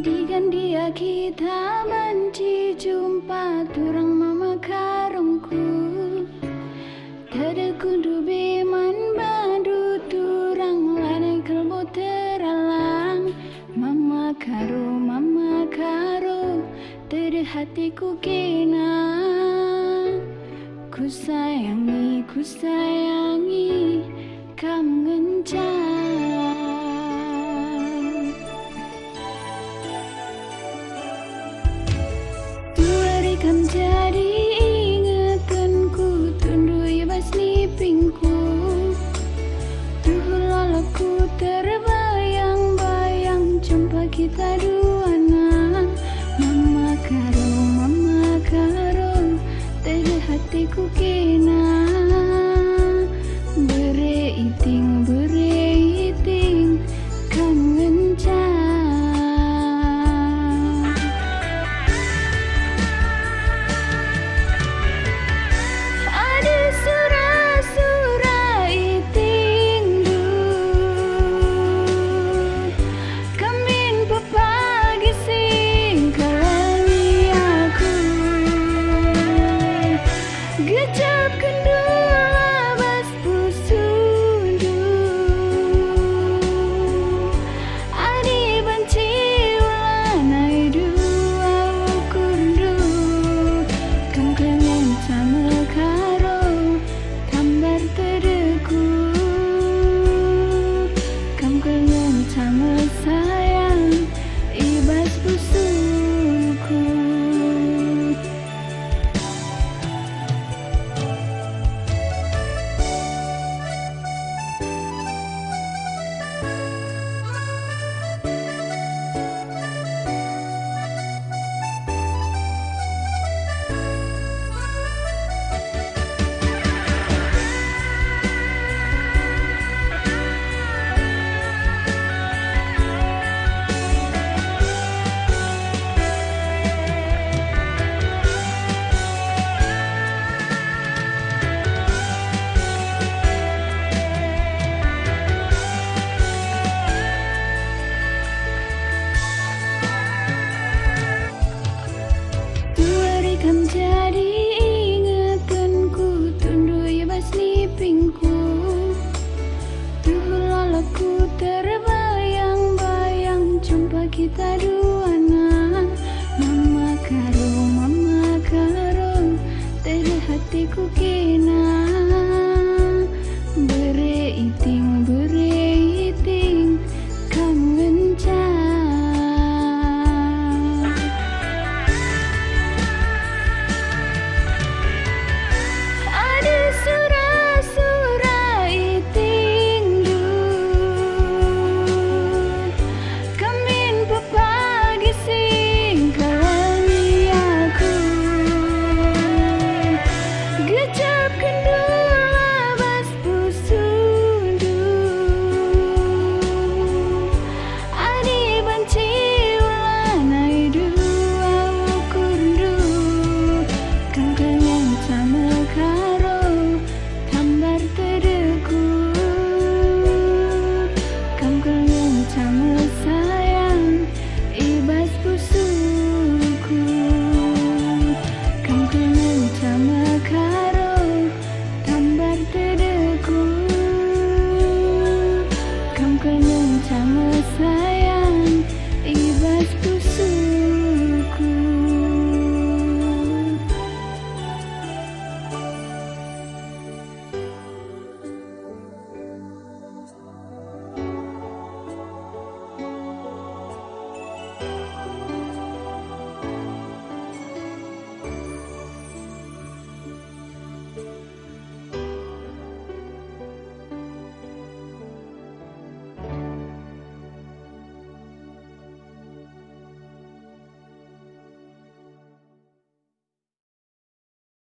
Dengan dia kita manci jumpa turang mama karungku tada kundu beman badu turang lanai kelbo teralang mama karo tada hatiku kena ku sayangi kamu ngencang. Kam jadi ingatanku tundui bas nipingku lalaku terbayang-bayang jumpa kita duana mama karo tada hatiku kena bereiting kamu ngencang. Kam jadi ingatanku tundui bas nipingku lalaku terbayang-bayang jumpa kita duana mama karo tada hatiku kena bereiting kamu ngencang. Sayang, ibas